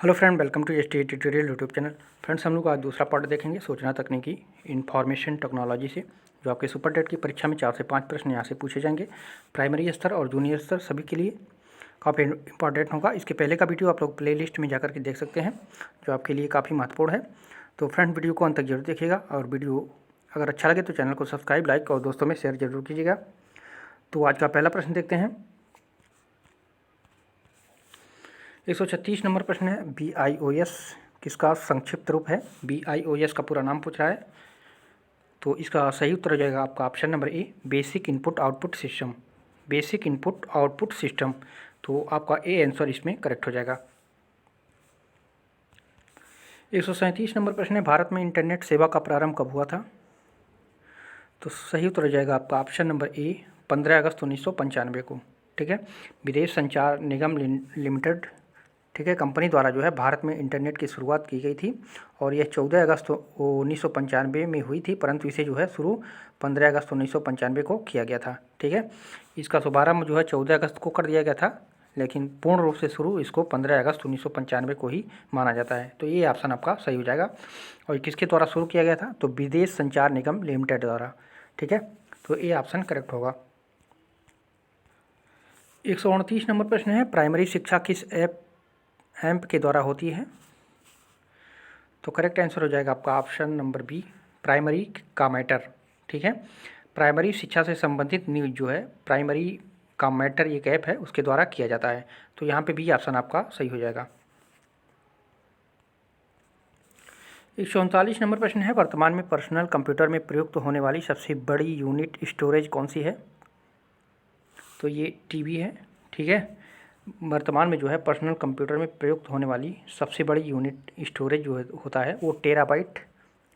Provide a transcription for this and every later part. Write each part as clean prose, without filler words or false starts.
Hello friend, welcome to ST tutorial YouTube channel. Friends, हम लोग आज दूसरा पार्ट देखेंगे सूचना तकनीकी इंफॉर्मेशन टेक्नोलॉजी से, जो आपके सुपर टेट की परीक्षा में 4 से 5 प्रश्न यहाँ से पूछे जाएंगे। प्राइमरी स्तर और जूनियर स्तर सभी के लिए काफ़ी इंपॉर्टेंट होगा। इसके पहले का वीडियो आप लोग प्लेलिस्ट में जाकर के देख सकते हैं, जो आपके लिए काफ़ी महत्वपूर्ण है। तो फ्रेंड, वीडियो को अंत तक जरूर देखिएगा और वीडियो अगर अच्छा लगे तो चैनल को सब्सक्राइब, लाइक और दोस्तों में शेयर जरूर कीजिएगा। तो आज का पहला प्रश्न देखते हैं। 136 नंबर प्रश्न है, BIOS किसका संक्षिप्त रूप है? BIOS का पूरा नाम पूछ रहा है। तो इसका सही उत्तर हो जाएगा आपका option number A, basic input output system. Basic input output system, तो आपका ए आंसर इसमें करेक्ट हो जाएगा। 137 नंबर प्रश्न है, भारत में इंटरनेट सेवा का प्रारंभ कब हुआ था? तो सही उत्तर हो जाएगा आपका ऑप्शन नंबर ए, 15 अगस्त 1995 को। ठीक है, विदेश संचार निगम लिमिटेड, ठीक है, कंपनी द्वारा जो है भारत में इंटरनेट की शुरुआत की गई थी और यह 14 अगस्त 1995 में हुई थी, परंतु इसे जो है शुरू 15 अगस्त 1995 को किया गया था। ठीक है, इसका शुभारंभ जो है 14 अगस्त को कर दिया गया था, लेकिन पूर्ण रूप से शुरू इसको 15 अगस्त 1995 को ही माना जाता है। तो ये ऑप्शन आपका सही हो जाएगा। और किसके द्वारा शुरू किया गया था? तो विदेश संचार निगम लिमिटेड द्वारा। ठीक है, तो ये ऑप्शन करेक्ट होगा। 138 नंबर प्रश्न है, प्राइमरी शिक्षा किस ऐप के द्वारा होती है? तो करेक्ट आंसर हो जाएगा आपका ऑप्शन नंबर बी, प्राइमरी का मैटर। ठीक है, प्राइमरी शिक्षा से संबंधित न्यूज जो है प्राइमरी का मैटर एक ऐप है, उसके द्वारा किया जाता है। तो यहाँ पे बी ऑप्शन आपका सही हो जाएगा। 139 नंबर प्रश्न है, वर्तमान में पर्सनल कंप्यूटर में प्रयुक्त होने वाली सबसे बड़ी यूनिट स्टोरेज कौन सी है? तो ये टीबी है। ठीक है, वर्तमान में जो है पर्सनल कंप्यूटर में प्रयुक्त होने वाली सबसे बड़ी यूनिट स्टोरेज जो होता है वो टेराबाइट,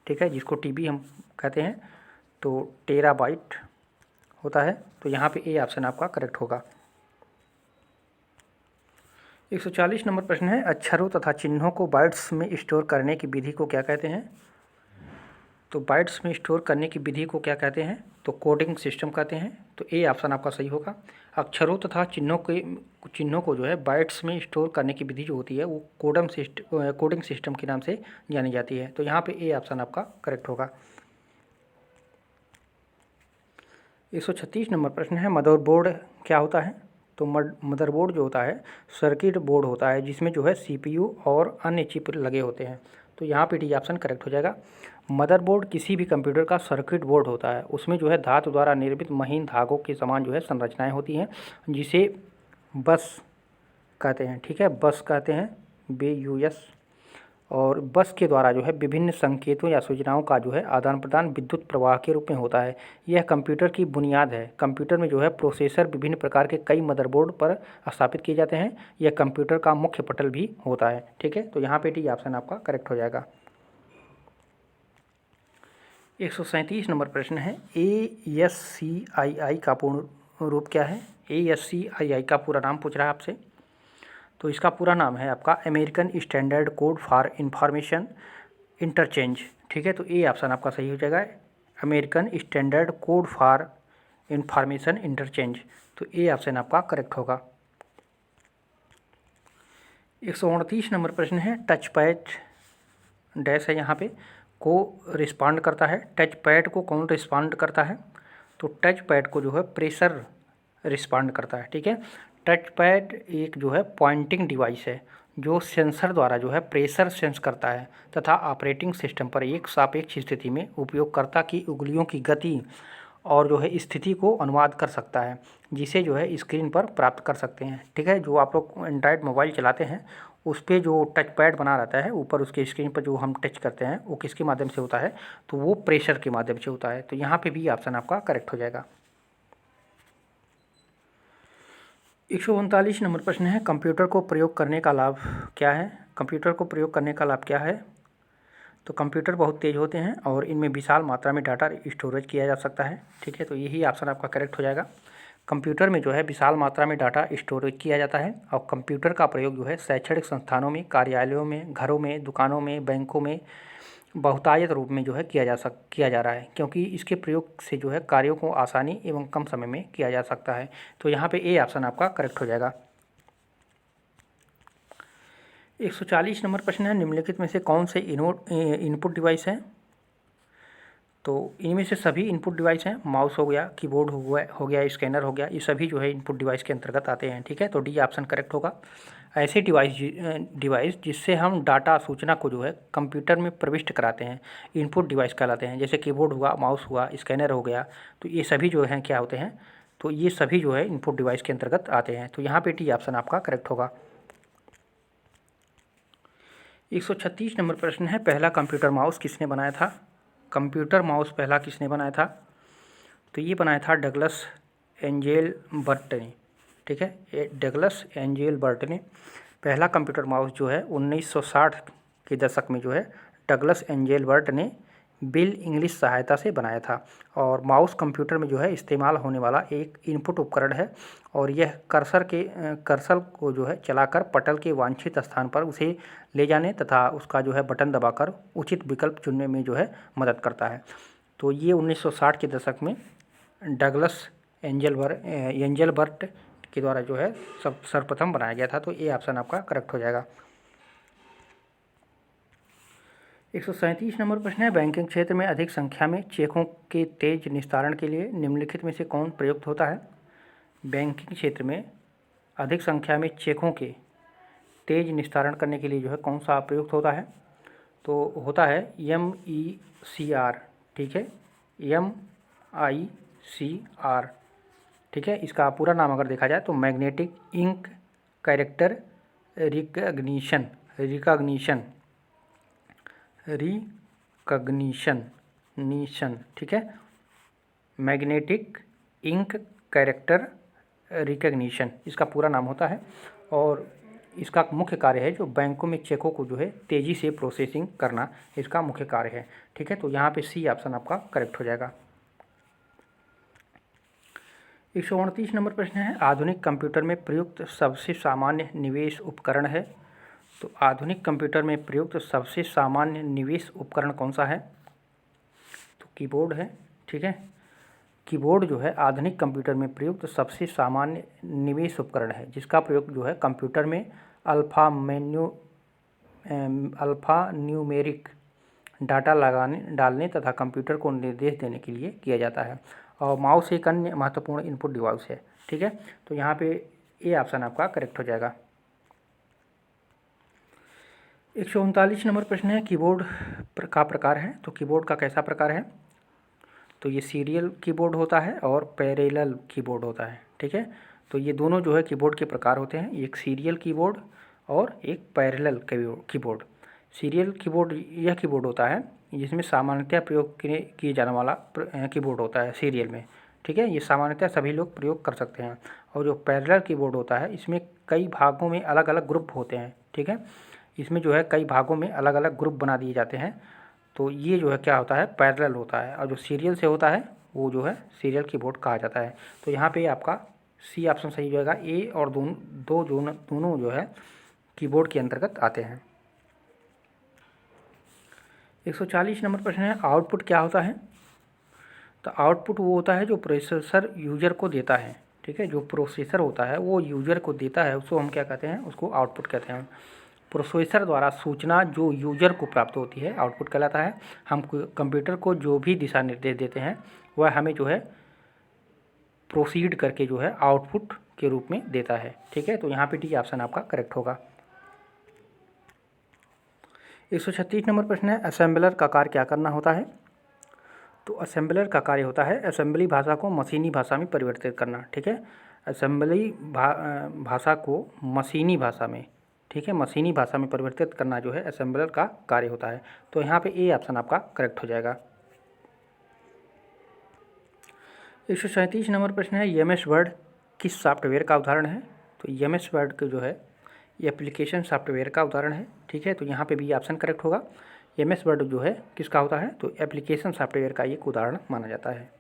ठीक है, जिसको टीबी हम कहते हैं। तो टेराबाइट होता है। तो यहाँ पे ए ऑप्शन आपका करेक्ट होगा। 140 नंबर प्रश्न है, अक्षरों तथा चिन्हों को बाइट्स में स्टोर करने की विधि को क्या कहते हैं? तो बाइट्स में स्टोर करने की विधि को क्या कहते हैं? तो कोडिंग सिस्टम कहते हैं। तो ए ऑप्शन आपका सही होगा। अक्षरों तथा चिन्हों को जो है बाइट्स में स्टोर करने की विधि जो होती है वो कोडिंग सिस्टम के नाम से जानी जाती है। तो यहाँ पे ए ऑप्शन आपका करेक्ट होगा। 136 नंबर प्रश्न है, मदरबोर्ड क्या होता है? तो मदरबोर्ड जो होता है सर्किट बोर्ड होता है, जिसमें जो है सीपीयू और अन्य चिप लगे होते हैं। तो यहाँ पे डी ऑप्शन करेक्ट हो जाएगा। मदरबोर्ड किसी भी कंप्यूटर का सर्किट बोर्ड होता है, उसमें जो है धातु द्वारा निर्मित महीन धागों के समान जो है संरचनाएं होती हैं, जिसे बस कहते हैं। ठीक है, बस कहते हैं, BUS। और बस के द्वारा जो है विभिन्न संकेतों या सूचनाओं का जो है आदान प्रदान विद्युत प्रवाह के रूप में होता है। यह कंप्यूटर की बुनियाद है। कंप्यूटर में जो है प्रोसेसर विभिन्न प्रकार के कई मदरबोर्ड पर स्थापित किए जाते हैं। यह कंप्यूटर का मुख्य पटल भी होता है। ठीक है, तो यहाँ पे डी ऑप्शन आपका करेक्ट हो जाएगा। 137 नंबर प्रश्न है, ASCII का पूर्ण रूप क्या है? ASCII का पूरा नाम पूछ रहा है आपसे। तो इसका पूरा नाम है आपका American standard code for information interchange. ठीक है, तो ए ऑप्शन आपका सही हो जाएगा, American standard code for information interchange. तो ए ऑप्शन आपका करेक्ट होगा। 129 नंबर प्रश्न है, टच पैड डैश है यहाँ पे, को रिस्पॉन्ड करता है। टच पैड को कौन रिस्पॉन्ड करता है? तो टच पैड को जो है प्रेशर रिस्पॉन्ड करता है। ठीक है, टच पैड एक जो है पॉइंटिंग डिवाइस है, जो सेंसर द्वारा जो है प्रेशर सेंस करता है तथा ऑपरेटिंग सिस्टम पर एक सापेक्ष स्थिति में उपयोगकर्ता की उंगलियों की गति और जो है स्थिति को अनुवाद कर सकता है, जिसे जो है स्क्रीन पर प्राप्त कर सकते हैं। ठीक है, जो आप लोग एंड्रॉयड मोबाइल चलाते हैं उस पर जो टच पैड बना रहता है ऊपर उसके स्क्रीन पर जो हम टच करते हैं वो किसके माध्यम से होता है? तो वो प्रेशर के माध्यम से होता है। तो यहाँ पे भी ऑप्शन आपका करेक्ट हो जाएगा। 139 नंबर प्रश्न है, कंप्यूटर को प्रयोग करने का लाभ क्या है? कंप्यूटर को प्रयोग करने का लाभ क्या है? तो कंप्यूटर बहुत तेज़ होते हैं और इनमें विशाल मात्रा में डाटा स्टोरेज किया जा सकता है। ठीक है, तो यही ऑप्शन आपका करेक्ट हो जाएगा। कंप्यूटर में जो है विशाल मात्रा में डाटा स्टोरेज किया जाता है और कंप्यूटर का प्रयोग जो है शैक्षणिक संस्थानों में, कार्यालयों में, घरों में, दुकानों में, बैंकों में बहुतायत रूप में जो है किया जा रहा है, क्योंकि इसके प्रयोग से जो है कार्यों को आसानी एवं कम समय में किया जा सकता है। तो यहाँ पे ए ऑप्शन आपका करेक्ट हो जाएगा। 140 नंबर प्रश्न है, निम्नलिखित में से कौन से इनपुट डिवाइस हैं? तो इनमें से सभी इनपुट डिवाइस हैं। माउस हो गया, कीबोर्ड हो गया, स्कैनर हो गया, ये सभी जो है इनपुट डिवाइस के अंतर्गत आते हैं। ठीक है, तो डी ऑप्शन करेक्ट होगा। ऐसे डिवाइस जिससे हम डाटा सूचना को जो है कंप्यूटर में प्रविष्ट कराते हैं, इनपुट डिवाइस कहलाते हैं। जैसे कीबोर्ड हुआ, माउस हुआ, स्कैनर हो गया, तो ये सभी जो हैं क्या होते हैं? तो ये सभी जो है इनपुट डिवाइस के अंतर्गत आते हैं। तो यहाँ पे डी ऑप्शन आपका करेक्ट होगा। 136 नंबर प्रश्न है, पहला कंप्यूटर माउस किसने बनाया था? कंप्यूटर माउस पहला किसने बनाया था? तो ये बनाया था डगलस एंजेलबर्ट ने। ठीक है, ये डगलस एंजेलबर्ट ने पहला कंप्यूटर माउस जो है 1960 के दशक में जो है डगलस एंजेलबर्ट ने बिल इंग्लिश सहायता से बनाया था। और माउस कंप्यूटर में जो है इस्तेमाल होने वाला एक इनपुट उपकरण है, और यह कर्सर को जो है चलाकर पटल के वांछित स्थान पर उसे ले जाने तथा उसका जो है बटन दबाकर उचित विकल्प चुनने में जो है मदद करता है। तो ये 1960 के दशक में डगलस एंजेलबर्ट के द्वारा जो है सर्वप्रथम बनाया गया था। तो ये ऑप्शन आपका करेक्ट हो जाएगा। 137 नंबर प्रश्न है, बैंकिंग क्षेत्र में अधिक संख्या में चेकों के तेज निस्तारण के लिए निम्नलिखित में से कौन प्रयुक्त होता है? बैंकिंग क्षेत्र में अधिक संख्या में चेकों के तेज निस्तारण करने के लिए जो है कौन सा प्रयुक्त होता है? तो होता है MECR। ठीक है, MICR। ठीक है, इसका पूरा नाम अगर देखा जाए तो मैग्नेटिक इंक कैरेक्टर रिकग्निशन। ठीक है, मैग्नेटिक इंक कैरेक्टर रिकग्निशन इसका पूरा नाम होता है। और इसका मुख्य कार्य है जो बैंकों में चेकों को जो है तेज़ी से प्रोसेसिंग करना, इसका मुख्य कार्य है। ठीक है, तो यहाँ पे सी ऑप्शन आपका करेक्ट हो जाएगा। 129 नंबर प्रश्न है, आधुनिक कंप्यूटर में प्रयुक्त सबसे सामान्य निवेश उपकरण है। तो आधुनिक कंप्यूटर में प्रयुक्त सबसे सामान्य निवेश उपकरण कौन सा है? तो कीबोर्ड है। ठीक है, कीबोर्ड जो है आधुनिक कंप्यूटर में प्रयुक्त सबसे सामान्य निवेश उपकरण है, जिसका प्रयोग जो है कंप्यूटर में अल्फ़ा न्यूमेरिक डाटा डालने तथा कंप्यूटर को निर्देश देने के लिए किया जाता है। और माउस एक अन्य महत्वपूर्ण इनपुट डिवाइस है। ठीक है, तो यहाँ पे ए ऑप्शन आपका करेक्ट हो जाएगा। 139 नंबर प्रश्न है, कीबोर्ड का प्रकार है। तो कीबोर्ड का कैसा प्रकार है? तो ये सीरियल कीबोर्ड होता है और पैरेलल कीबोर्ड होता है। ठीक है, तो ये दोनों जो है कीबोर्ड के प्रकार होते हैं, एक सीरियल कीबोर्ड और एक पैरेलल कीबोर्ड। सीरियल कीबोर्ड यह कीबोर्ड होता है जिसमें सामान्यतः प्रयोग किए जाने वाला कीबोर्ड होता है सीरियल में। ठीक है, ये सामान्यतः सभी लोग प्रयोग कर सकते हैं। और जो पैरेलल कीबोर्ड होता है इसमें कई भागों में अलग अलग ग्रुप होते हैं। ठीक है, इसमें जो है कई भागों में अलग अलग ग्रुप बना दिए जाते हैं। तो ये जो है क्या होता है, पैरेलल होता है। और जो सीरियल से होता है वो जो है सीरियल कीबोर्ड कहा जाता है। तो यहाँ पे आपका सी ऑप्शन सही हो जाएगा। ए और दोनों जो है कीबोर्ड के अंतर्गत आते हैं। 140 नंबर प्रश्न है, आउटपुट क्या होता है? तो आउटपुट वो होता है जो प्रोसेसर यूजर को देता है। ठीक है, जो प्रोसेसर होता है वो यूजर को देता है, उसको हम क्या कहते हैं? उसको आउटपुट कहते हैं। प्रोसेसर द्वारा सूचना जो यूजर को प्राप्त होती है आउटपुट कहलाता है। हम कंप्यूटर को जो भी दिशा निर्देश देते हैं वह हमें जो है प्रोसीड करके जो है आउटपुट के रूप में देता है। ठीक है, तो यहाँ पे डी ऑप्शन आपका करेक्ट होगा। 136 नंबर प्रश्न है, असेंबलर का कार्य क्या करना होता है? तो असेंबलर का कार्य होता है असेंबली भाषा को मशीनी भाषा में परिवर्तित करना। ठीक है, असेंबली भाषा को मशीनी भाषा में, ठीक है, मशीनी भाषा में परिवर्तित करना जो है असेंबलर का कार्य होता है। तो यहाँ पे ए ऑप्शन आपका करेक्ट हो जाएगा। 137 नंबर प्रश्न है, एमएस वर्ड किस सॉफ्टवेयर का उदाहरण है? तो एमएस वर्ड के जो है ये एप्लीकेशन सॉफ्टवेयर का उदाहरण है। ठीक है, तो यहाँ पे भी ऑप्शन करेक्ट होगा। एमएस वर्ड जो है किसका होता है? तो एप्लीकेशन सॉफ्टवेयर का एक उदाहरण माना जाता है।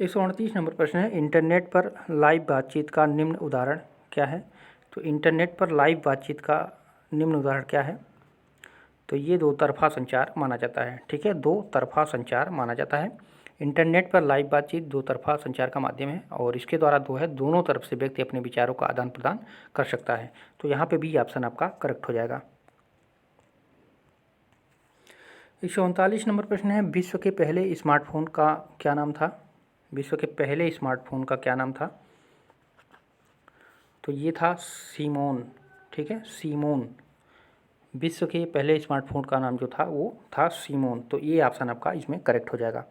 138 नंबर प्रश्न है, इंटरनेट पर लाइव बातचीत का निम्न उदाहरण क्या है? तो इंटरनेट पर लाइव बातचीत का निम्न उदाहरण क्या है? तो ये दो तरफा संचार माना जाता है। ठीक है, दो तरफा संचार माना जाता है। इंटरनेट पर लाइव बातचीत दो तरफा संचार का माध्यम है और इसके द्वारा दोनों तरफ से व्यक्ति अपने विचारों का आदान प्रदान कर सकता है। तो यहाँ पे बी ऑप्शन आपका करेक्ट हो जाएगा। 139 नंबर प्रश्न है, विश्व के पहले स्मार्टफोन का क्या नाम था? विश्व के पहले स्मार्टफोन का क्या नाम था? तो ये था सीमोन। ठीक है, सीमोन। विश्व के पहले स्मार्टफोन का नाम जो था वो था सीमोन। तो ये ऑप्शन आपका इसमें करेक्ट हो जाएगा।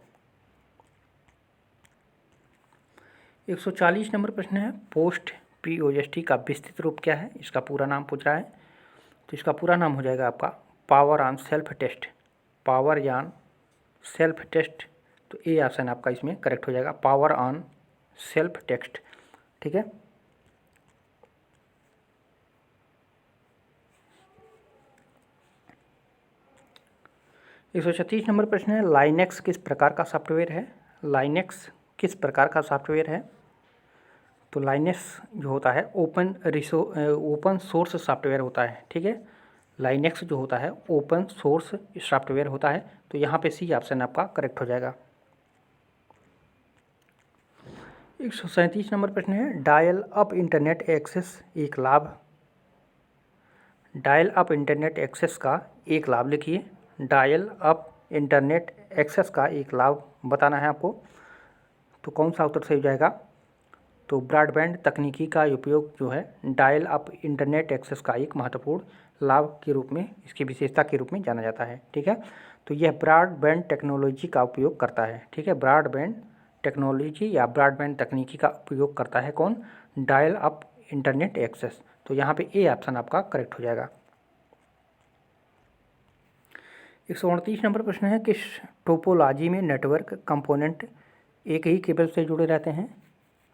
140 नंबर प्रश्न है, पोस्ट POST का विस्तृत रूप क्या है? इसका पूरा नाम पूछ रहा है। तो इसका पूरा नाम हो जाएगा आपका power on self test. Power on self test. तो ये ऑप्शन आपका इसमें करेक्ट हो जाएगा, पावर ऑन सेल्फ टेस्ट। ठीक है। 136 नंबर प्रश्न है, लाइनेक्स किस प्रकार का सॉफ्टवेयर है? लाइनेक्स किस प्रकार का सॉफ्टवेयर है? तो लाइनेक्स जो होता है ओपन सोर्स सॉफ्टवेयर होता है। ठीक है, लाइनेक्स जो होता है ओपन सोर्स सॉफ्टवेयर होता है। तो यहाँ पे सी ऑप्शन आपका करेक्ट हो जाएगा। 137 नंबर प्रश्न है, डायल अप इंटरनेट एक्सेस एक लाभ। डायल अप इंटरनेट एक्सेस का एक लाभ लिखिए। डायल अप इंटरनेट एक्सेस का एक लाभ बताना है आपको। तो कौन सा उत्तर सही हो जाएगा? तो ब्रॉडबैंड तकनीकी का उपयोग जो है डायल अप इंटरनेट एक्सेस का एक महत्वपूर्ण लाभ के रूप में, इसकी विशेषता के रूप में जाना जाता है। ठीक है, तो यह ब्रॉडबैंड टेक्नोलॉजी का उपयोग करता है। ठीक है, ब्रॉडबैंड टेक्नोलॉजी या ब्रॉडबैंड तकनीकी का उपयोग करता है कौन? Dial up internet access. तो यहाँ पे ए ऑप्शन आपका करेक्ट हो जाएगा। 138 नंबर प्रश्न है, किस टोपोलॉजी में नेटवर्क कंपोनेंट एक ही केबल से जुड़े रहते हैं?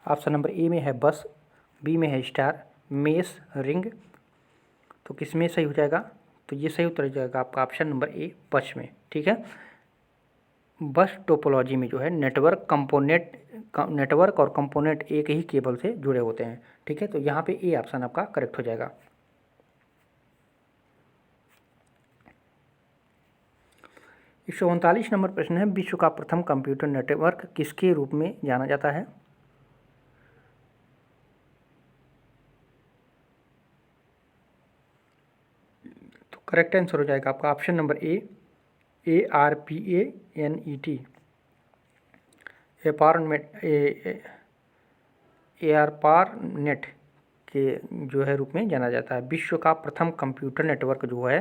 ऑप्शन नंबर ए में है बस, बी में है स्टार, मेस, रिंग। तो किस में सही हो जाएगा? तो ये सही उत्तर हो जाएगा आपका ऑप्शन नंबर ए, बस में। ठीक है, बस टोपोलॉजी में जो है नेटवर्क और कंपोनेंट एक ही केबल से जुड़े होते हैं। ठीक है, तो यहाँ पे ए ऑप्शन आपका करेक्ट हो जाएगा। 139 नंबर प्रश्न है, विश्व का प्रथम कंप्यूटर नेटवर्क किसके रूप में जाना जाता है? तो करेक्ट आंसर हो जाएगा आपका option number A, ARPANET। ARPANET के जो है रूप में जाना जाता है। विश्व का प्रथम कंप्यूटर नेटवर्क जो है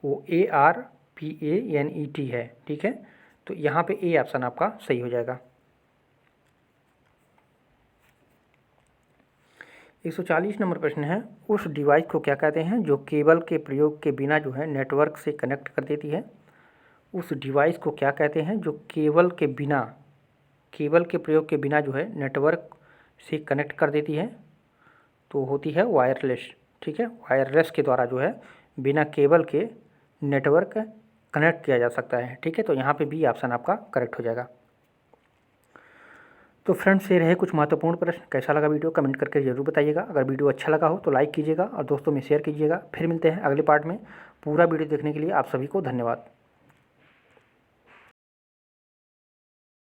वो ARPANET है। ठीक है, तो यहाँ पे ए ऑप्शन आपका सही हो जाएगा। 140 नंबर प्रश्न है, उस डिवाइस को क्या कहते हैं जो केबल के प्रयोग के बिना जो है नेटवर्क से कनेक्ट कर देती है? उस डिवाइस को क्या कहते हैं जो केबल के प्रयोग के बिना जो है नेटवर्क से कनेक्ट कर देती है? तो होती है वायरलेस। ठीक है, वायरलेस के द्वारा जो है बिना केबल के नेटवर्क कनेक्ट किया जा सकता है। ठीक है, तो यहाँ पे बी ऑप्शन आपका करेक्ट हो जाएगा। तो फ्रेंड्स, ये रहे कुछ महत्वपूर्ण प्रश्न। कैसा लगा वीडियो कमेंट करके जरूर बताइएगा। अगर वीडियो अच्छा लगा हो तो लाइक कीजिएगा और दोस्तों में शेयर कीजिएगा। फिर मिलते हैं अगले पार्ट में। पूरा वीडियो देखने के लिए आप सभी को धन्यवाद।